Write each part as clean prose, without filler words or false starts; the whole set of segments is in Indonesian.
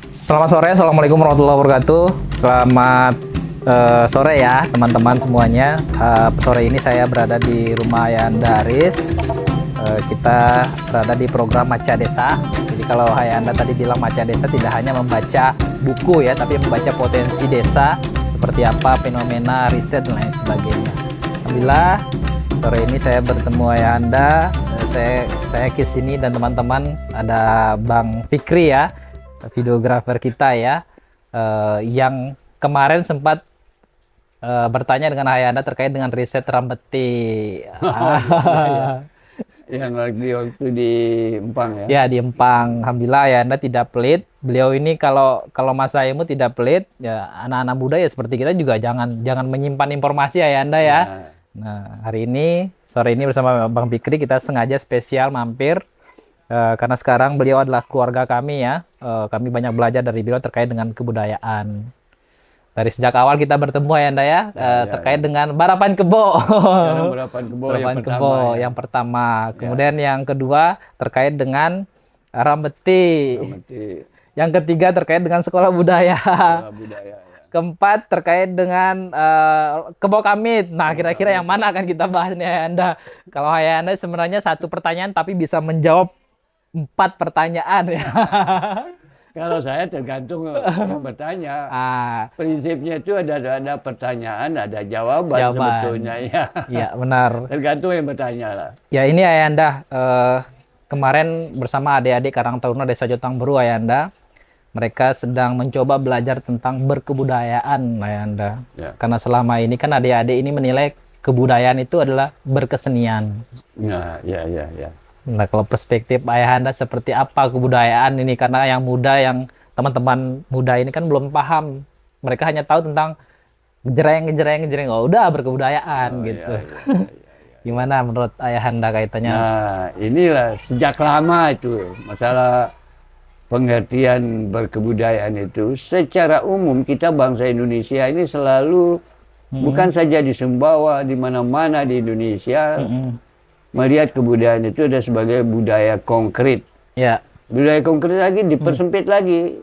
Selamat sore, Assalamualaikum warahmatullahi wabarakatuh. Selamat sore ya teman-teman semuanya. Sore ini saya berada di rumah Ayanda Aris. Kita berada di program Maca Desa. Jadi kalau Ayanda tadi bilang Maca Desa tidak hanya membaca buku ya, tapi membaca potensi desa, seperti apa fenomena, riset dan lain sebagainya. Alhamdulillah sore ini saya bertemu Ayanda. Saya ke sini dan teman-teman ada Bang Fikri ya, videografer kita ya, yang kemarin sempat bertanya dengan Ayanda terkait dengan riset Rambeti. Yang lagi waktu di Empang ya. Ya, di Empang. Alhamdulillah Ayanda tidak pelit. Beliau ini kalau Mas Aimu tidak pelit, ya anak-anak muda ya seperti kita juga jangan menyimpan informasi Ayanda ya. Nah, hari ini sore ini bersama Bang Fikri kita sengaja spesial mampir. Karena sekarang beliau adalah keluarga kami ya, kami banyak belajar dari beliau terkait dengan kebudayaan. Dari sejak awal kita bertemu ya Anda ya, terkait dengan Barapan Kebo. Barapan Kebo yang pertama. Kemudian yang kedua terkait dengan Rambeti. Yang ketiga terkait dengan sekolah budaya. Keempat terkait dengan Kebo Kamit. Nah, kira-kira yang mana akan kita bahas nih Anda? Kalau Anda sebenarnya satu pertanyaan tapi bisa menjawab 4 pertanyaan ya. Kalau saya tergantung yang bertanya. Prinsipnya itu ada pertanyaan, ada jawaban sebetulnya ya. Iya, benar. Tergantung yang bertanya lah. Ya, ini Ayanda kemarin bersama adik-adik Karang Taruna Desa Jotang Beru Ayanda. Mereka sedang mencoba belajar tentang berkebudayaan Ayanda. Ya. Karena selama ini kan adik-adik ini menilai kebudayaan itu adalah berkesenian. Ya. Nah, kalau perspektif Ayahanda seperti apa kebudayaan ini? Karena yang muda, yang teman-teman muda ini kan belum paham. Mereka hanya tahu tentang gejreng. Oh, udah berkebudayaan gitu. Gimana menurut Ayahanda kaitannya? Nah, inilah sejak lama itu masalah pengertian berkebudayaan itu. Secara umum kita bangsa Indonesia ini selalu bukan saja di Sumbawa, di mana-mana di Indonesia. Melihat kebudayaan itu ada sebagai budaya konkret. Ya. Budaya konkret lagi dipersempit lagi.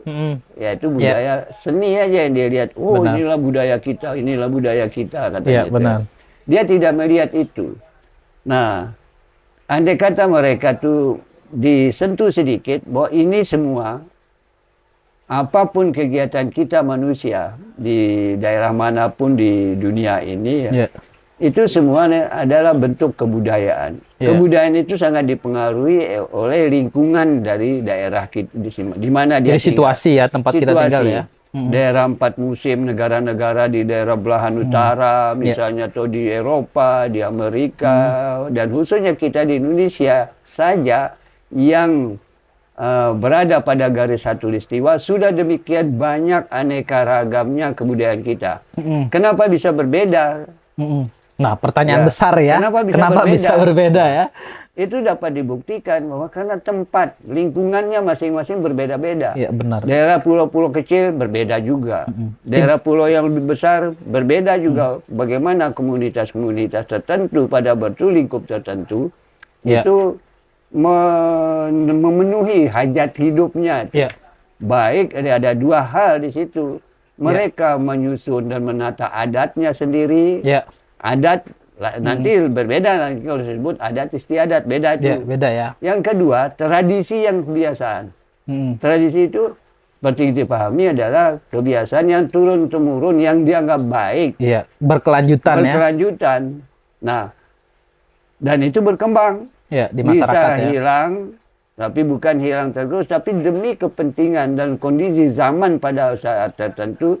Yaitu budaya seni aja yang dia lihat. Oh, benar. Inilah budaya kita katanya. Benar. Dia tidak melihat itu. Nah, andai kata mereka tuh disentuh sedikit bahwa ini semua apapun kegiatan kita manusia di daerah manapun di dunia ini ya. Itu semua adalah bentuk kebudayaan. Kebudayaan itu sangat dipengaruhi oleh lingkungan dari daerah kita di mana dia tinggal. Situasi ya, tempat kita tinggal ya. Daerah 4 musim, negara-negara di daerah belahan utara, misalnya atau di Eropa, di Amerika, dan khususnya kita di Indonesia saja yang berada pada garis khatulistiwa, sudah demikian banyak aneka ragamnya kebudayaan kita. Kenapa bisa berbeda? Nah, pertanyaan besar ya. Kenapa bisa berbeda ya? Itu dapat dibuktikan bahwa karena tempat, lingkungannya masing-masing berbeda-beda. Iya, benar. Daerah pulau-pulau kecil berbeda juga. Daerah pulau yang lebih besar berbeda juga. Bagaimana komunitas-komunitas tertentu pada batu lingkup tertentu itu memenuhi hajat hidupnya. Baik, ada 2 hal di situ. Mereka menyusun dan menata adatnya sendiri. Adat nanti berbeda lagi kalau disebut adat istiadat, beda itu. Beda ya. Yang kedua, tradisi yang kebiasaan. Tradisi itu seperti dipahami adalah kebiasaan yang turun-temurun yang dianggap baik. Berkelanjutan. Nah, dan itu berkembang. Di masyarakat bisa hilang, tapi bukan hilang terus, tapi demi kepentingan dan kondisi zaman pada saat tertentu.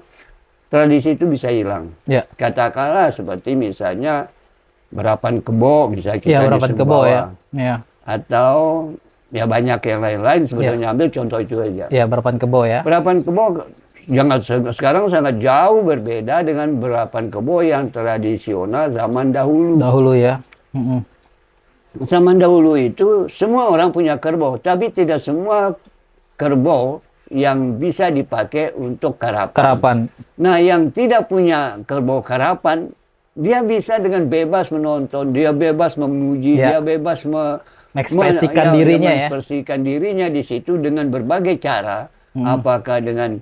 Tradisi itu bisa hilang. Katakanlah seperti misalnya Barapan Kebo, misalnya kita di Sumbawa. Atau ya banyak yang lain-lain sebetulnya. Ambil contoh itu aja. Barapan Kebo ya. Barapan Kebo sekarang sangat jauh berbeda dengan Barapan Kebo yang tradisional zaman dahulu. Zaman dahulu itu semua orang punya kerbau, tapi tidak semua kerbau yang bisa dipakai untuk karapan. Nah, yang tidak punya kerbau karapan, dia bisa dengan bebas menonton, dia bebas memuji, dia bebas mengekspresikan dirinya mengekspresikan dirinya di situ dengan berbagai cara. apakah dengan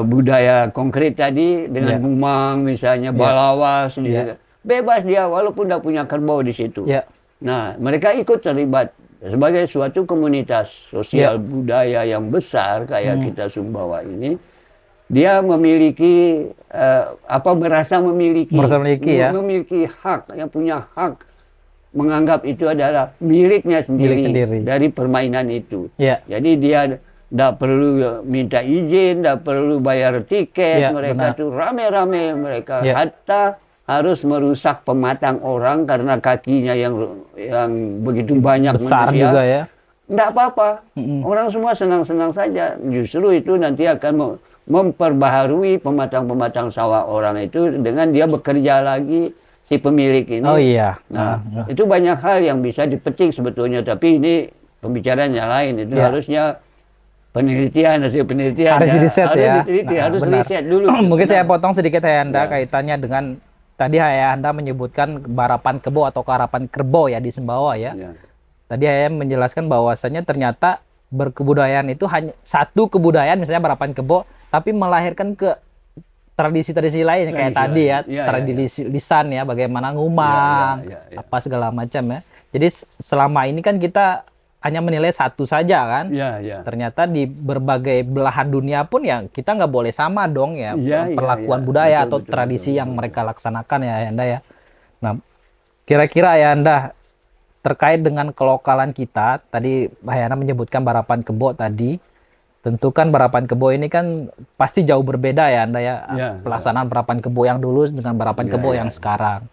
budaya konkret tadi, dengan ngumang misalnya, balawas, bebas dia walaupun tidak punya kerbau di situ. Nah, mereka ikut terlibat sebagai suatu komunitas sosial budaya yang besar kayak kita Sumbawa ini. Dia memiliki merasa memiliki hak, yang punya hak menganggap itu adalah miliknya sendiri. Dari permainan itu. Jadi dia tidak perlu minta izin, tidak perlu bayar tiket, mereka tuh rame-rame mereka hatta harus merusak pematang orang karena kakinya yang begitu banyak besar manusia. Juga ya. Tidak apa-apa, orang semua senang-senang saja. Justru itu nanti akan memperbaharui pematang-pematang sawah orang itu dengan dia bekerja lagi si pemilik ini. Oh iya. Nah, itu banyak hal yang bisa dipetik sebetulnya, tapi ini pembicaraan yang lain. Itu harusnya hasil penelitian harus riset ya. Harus riset dulu. Mungkin saya potong sedikit Ayahanda kaitannya dengan tadi Ayahanda menyebutkan barapan kebo atau karapan kerbau ya di Sumbawa ya. Tadi Ayah menjelaskan bahwasannya ternyata berkebudayaan itu hanya satu kebudayaan, misalnya barapan kebo, tapi melahirkan ke tradisi-tradisi lain kayak tadi ya, tradisi lisan ya, bagaimana ngumang, apa segala macam ya. Jadi selama ini kan kita hanya menilai satu saja kan. Ternyata di berbagai belahan dunia pun ya kita nggak boleh sama dong ya, perlakuan budaya atau tradisi yang mereka laksanakan ya Ayahanda ya. Nah, kira-kira Ayahanda terkait dengan kelokalan kita, tadi Ayahanda menyebutkan barapan kebo tadi. Tentu kan barapan kebo ini kan pasti jauh berbeda ya Anda ya. Pelaksanaan barapan kebo yang dulu dengan barapan kebo yang sekarang.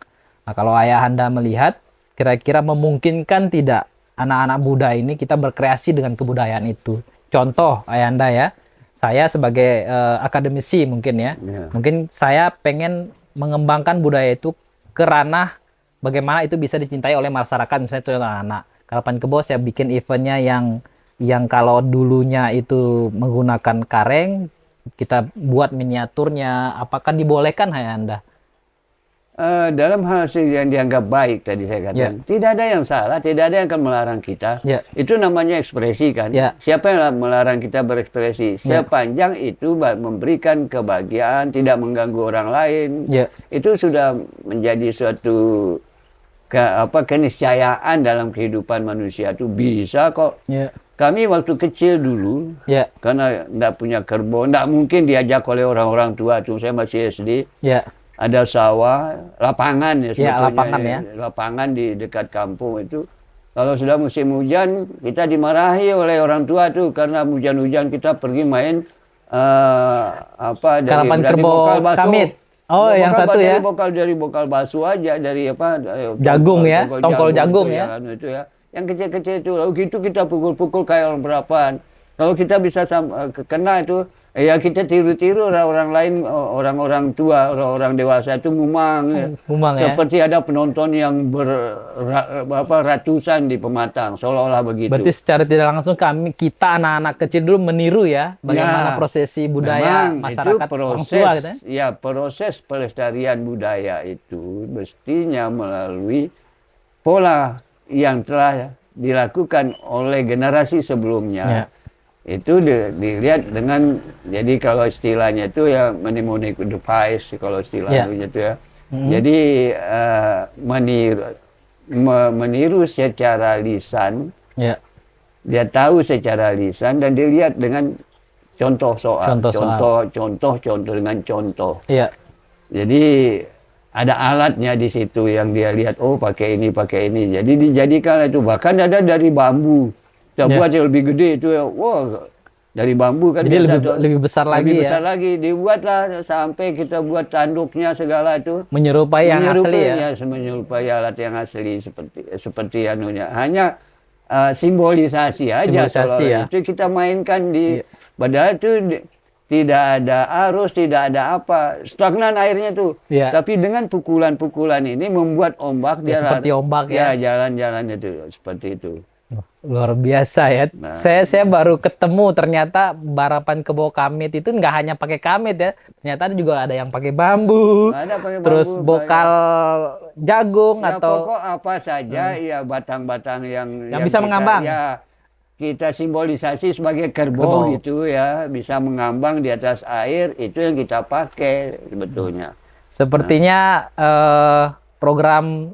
Nah, kalau Ayahanda melihat, kira-kira memungkinkan tidak anak-anak muda ini kita berkreasi dengan kebudayaan itu? Contoh Ayahanda ya, saya sebagai akademisi mungkin ya, mungkin saya pengen mengembangkan budaya itu ke ranah bagaimana itu bisa dicintai oleh masyarakat. Misalnya contoh anak barapan kebo, saya bikin eventnya yang kalau dulunya itu menggunakan kareng, kita buat miniaturnya. Apakah dibolehkan Ayahanda? Dalam hasil yang dianggap baik tadi saya katakan, tidak ada yang salah, tidak ada yang akan melarang kita. Itu namanya ekspresi kan. Siapa yang melarang kita berekspresi? Sepanjang itu memberikan kebahagiaan, tidak mengganggu orang lain, itu sudah menjadi suatu keniscayaan dalam kehidupan manusia. Itu bisa kok. Kami waktu kecil dulu, karena tidak punya kerbau, tidak mungkin diajak oleh orang-orang tua. Saya masih SD. Ada sawah, lapangan ya sebetulnya. Lapangan di dekat kampung itu. Kalau sudah musim hujan, kita dimarahi oleh orang tua tuh karena hujan-hujan kita pergi main karapan kerbau kamit. Oh, yang satu ya. Dari bokal basuh aja, dari jagung ya, tongkol jagung ya. Itu ya. Yang kecil-kecil itu, lalu gitu kita pukul-pukul kayak orang berapaan. Kalau kita bisa kena itu, ya kita tiru-tiru orang lain, orang-orang tua, orang-orang dewasa itu ngumang seperti ada penonton yang ratusan di pematang, seolah-olah begitu. Berarti secara tidak langsung kita anak-anak kecil dulu meniru ya bagaimana prosesi budaya masyarakat orang tua gitu ya. Proses pelestarian budaya itu mestinya melalui pola yang telah dilakukan oleh generasi sebelumnya. Itu dilihat dengan, jadi kalau istilahnya itu ya mnemonic device, kalau istilahnya itu ya. Jadi meniru secara lisan, dia tahu secara lisan dan dilihat dengan contoh dengan contoh. Jadi ada alatnya di situ yang dia lihat, oh pakai ini. Jadi dijadikan itu, bahkan ada dari bambu. Kita buat yang lebih gede itu ya, wah dari bambu kan. Jadi lebih besar lagi. Lebih besar lagi, dibuatlah sampai kita buat tanduknya segala itu. Menyerupai yang asli ya. Menyerupai alat yang asli seperti anunya. Hanya simbolisasi aja. Itu kita mainkan di, padahal itu tidak ada arus, tidak ada apa, stagnan airnya tuh. Tapi dengan pukulan-pukulan ini membuat ombak. Seperti ombak ya. Jalan-jalan itu seperti itu. Luar biasa ya. Saya baru ketemu ternyata barapan kebo kamit itu nggak hanya pakai kamit ya. Ternyata juga ada yang pakai bambu. Terus bokal jagung atau pokok apa saja ya, batang-batang yang bisa mengambang. kita simbolisasi sebagai kerbau gitu ya, bisa mengambang di atas air, itu yang kita pakai sebetulnya. Sepertinya program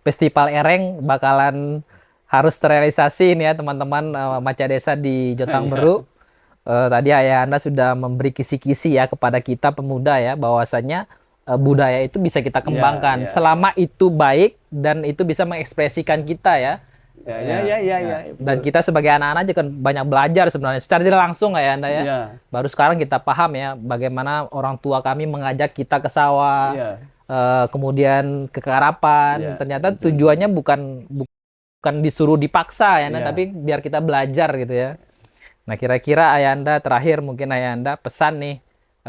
Festival Ereng bakalan harus terrealisasi nih ya teman-teman Maca Desa di Jotang Beru. Tadi Ayah Anda sudah memberi kisi-kisi ya kepada kita pemuda ya, bahwasanya budaya itu bisa kita kembangkan selama itu baik dan itu bisa mengekspresikan kita ya. Dan kita sebagai anak-anak juga kan banyak belajar sebenarnya secara tidak langsung ya Anda ya. Baru sekarang kita paham ya bagaimana orang tua kami mengajak kita ke sawah, kemudian ke karapan. Ternyata tujuannya bukan disuruh dipaksa ya Anda, tapi biar kita belajar gitu ya. Nah, kira-kira Ayanda terakhir mungkin Ayanda pesan nih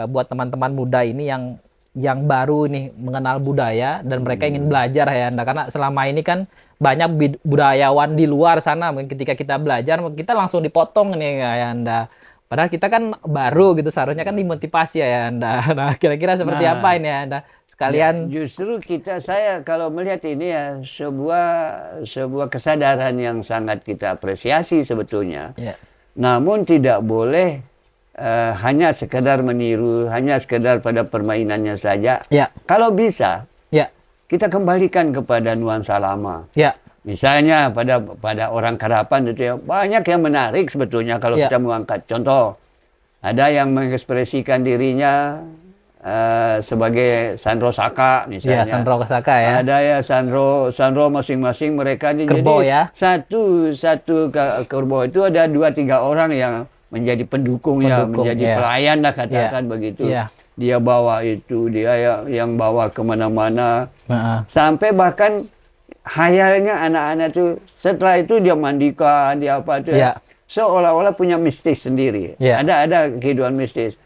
buat teman-teman muda ini yang baru nih mengenal budaya dan mereka ingin belajar Ayanda, karena selama ini kan banyak budayawan di luar sana mungkin ketika kita belajar kita langsung dipotong nih Ayanda. Padahal kita kan baru gitu, seharusnya kan dimotivasi Ayanda. Nah, kira-kira seperti apa ini Ayanda? Sekalian justru saya kalau melihat ini ya sebuah kesadaran yang sangat kita apresiasi sebetulnya. Namun tidak boleh hanya sekedar meniru, hanya sekedar pada permainannya saja. Kalau bisa, kita kembalikan kepada nuansa lama. Misalnya pada orang Karapan itu ya, banyak yang menarik sebetulnya kalau kita mengangkat. Contoh, ada yang mengekspresikan dirinya sebagai Sandro Saka misalnya. Sandro Saka ya. Ada ya Sandro masing-masing mereka kerbau, jadi satu kerbau itu ada 2-3 orang yang menjadi pendukung ya, menjadi pelayan lah katakan begitu. Dia bawa itu, dia yang bawa kemana-mana, sampai bahkan hayalnya anak-anak tuh setelah itu dia mandikan, dia apa tuh, seolah-olah punya mistis sendiri. Ada kehidupan mistis.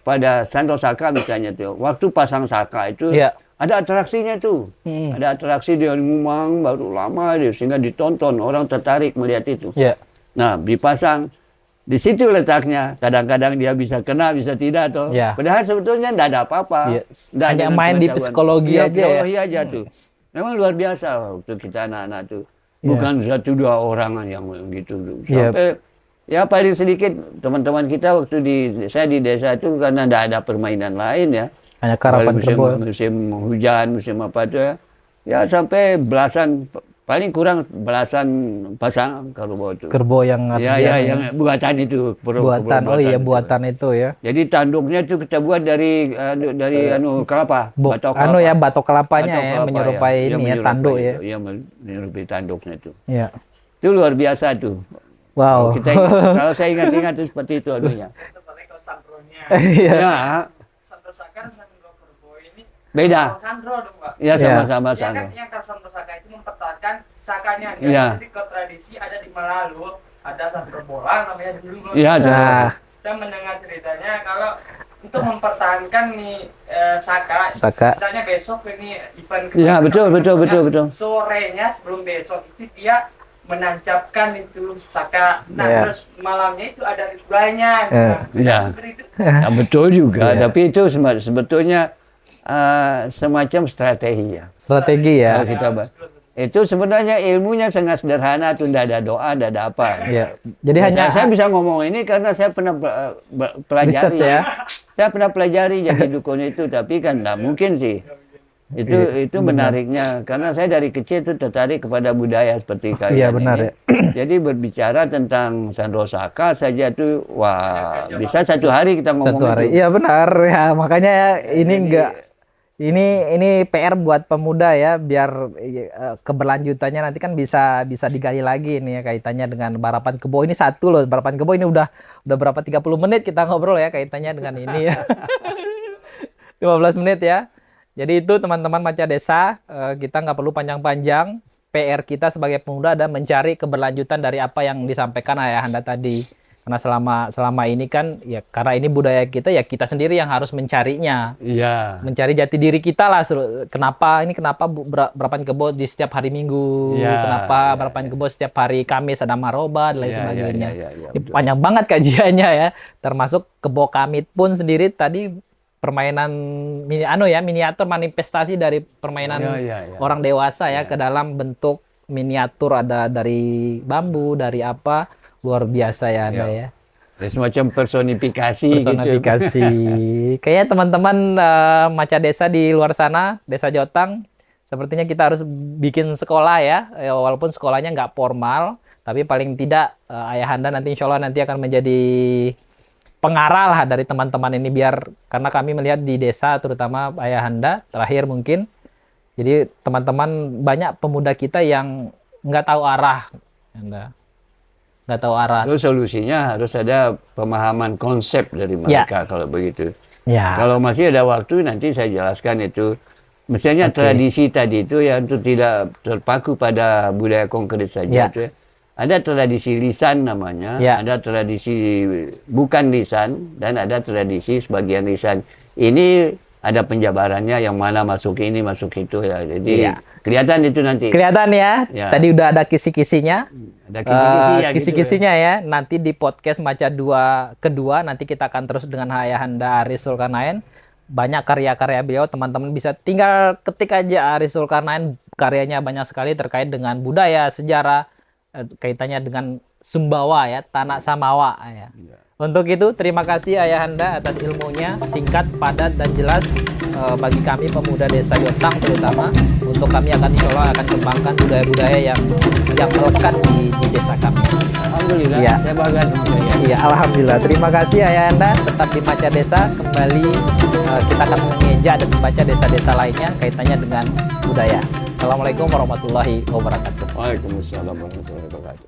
Pada Sandro Saka misalnya tuh, waktu pasang saka itu ada atraksinya tuh, ada atraksi dia ngumang baru lama dia sehingga ditonton, orang tertarik melihat itu. Nah, dipasang di situ letaknya. Kadang-kadang dia bisa kena, bisa tidak tuh. Padahal sebetulnya tidak ada apa-apa. Hanya main di psikologi aja. Psikologi aja tuh. Memang luar biasa waktu kita anak-anak tuh. Bukan 1-2 orang yang gitu. Sampai ya paling sedikit teman-teman kita waktu saya di desa itu karena tidak ada permainan lain ya. Hanya karapan kerbau. Musim hujan, musim apa tuh ya. Ya sampai belasan, paling kurang belasan pasang kerbau itu. Kerbau yang yang buatan itu. Buatan itu ya. Jadi tanduknya itu kita buat dari kelapa. Batok kelapanya menyerupai ini ya, tanduk ya. Iya, menyerupai tanduknya itu. Itu luar biasa tuh. Wow. Kalau saya ingat-ingat itu seperti itu anunya. Sandro Saka dan Sandro Kerbau ini beda. Sandro dong, Pak. Ya sama-sama Sandro. Yang Sandro Saka itu mempertahankan sakanya. Jadi ke tradisi ada di Melalu, ada Sandro Bolang namanya dulu. Saya mendengar ceritanya kalau untuk mempertahankan nih Saka. Misalnya besok ini event. Iya, betul. Sorenya sebelum besok itu dia menancapkan itu Saka. Nah, terus malamnya itu ada ritualnya. Betul juga. Tapi itu sebetulnya semacam strategi ya. Strategi ya. Itu sebenarnya ilmunya sangat sederhana, tuh tidak ada doa, tidak ada apa. Jadi hanya saya bisa ngomong ini karena saya pernah pelajari. Saya pernah pelajari jadi dukun itu, tapi kan tidak mungkin sih. Itu menariknya karena saya dari kecil itu tertarik kepada budaya seperti kalian ini. Jadi berbicara tentang Sandro Saka saja tuh bisa satu hari kita ngomong itu. Iya benar ya, makanya ini PR buat pemuda ya, biar keberlanjutannya nanti kan bisa digali lagi nih ya, kaitannya dengan balapan kebo ini satu loh. Balapan kebo ini udah berapa 30 menit kita ngobrol ya kaitannya dengan ini ya. 15 menit ya. Jadi itu teman-teman Maca Desa, kita nggak perlu panjang-panjang. PR kita sebagai pemuda ada mencari keberlanjutan dari apa yang disampaikan Ayahanda tadi. Karena selama ini kan ya karena ini budaya kita ya kita sendiri yang harus mencarinya. Mencari jati diri kita lah. Kenapa balapan kebo di setiap hari Minggu? Kenapa balapan kebo setiap hari Kamis ada maroba dan lain sebagainya. Panjang banget kajiannya ya. Termasuk kebo kamit pun sendiri tadi permainan miniatur manifestasi dari permainan orang dewasa ya ke dalam bentuk miniatur, ada dari bambu, dari apa, luar biasa ya Anda ya. Ya, semacam personifikasi gitu. Kayaknya teman-teman Maca Desa di luar sana, Desa Jotang, sepertinya kita harus bikin sekolah ya. Walaupun sekolahnya nggak formal, tapi paling tidak Ayahanda nanti insya Allah nanti akan menjadi pengarah lah dari teman-teman ini, biar karena kami melihat di desa terutama Ayahanda terakhir mungkin. Jadi teman-teman banyak pemuda kita yang nggak tahu arah, nggak tahu arah. Terus solusinya harus ada pemahaman konsep dari mereka kalau begitu. Ya. Kalau masih ada waktu nanti saya jelaskan itu. Misalnya tradisi tadi itu ya untuk tidak terpaku pada budaya konkret saja itu ya. Ada tradisi lisan namanya, ada tradisi bukan lisan, dan ada tradisi sebagian lisan. Ini ada penjabarannya yang mana masuk ini, masuk itu ya. Jadi kelihatan itu nanti. Kelihatan ya. Tadi udah ada kisi-kisinya. Ada kisi-kisi ya. Kisi-kisinya gitu ya. Nanti di podcast Maca kedua nanti kita akan terus dengan Ayahanda Aris Zulkarnain. Banyak karya-karya beliau, teman-teman bisa tinggal ketik aja Aris Zulkarnain, karyanya banyak sekali terkait dengan budaya, sejarah, kaitannya dengan Sumbawa ya, Tanah Samawa ya. Untuk itu terima kasih Ayahanda atas ilmunya, singkat, padat dan jelas bagi kami pemuda Desa Jotang terutama. Untuk kami akan insya Allah akan kembangkan budaya-budaya yang melekat di desa kami. Alhamdulillah, saya bangga sama saya. Iya, alhamdulillah. Terima kasih Ayahanda, tetap di Maca Desa. Kembali kita akan mengeja dan membaca desa-desa lainnya kaitannya dengan budaya. Assalamualaikum warahmatullahi wabarakatuh. Waalaikumsalam warahmatullahi wabarakatuh.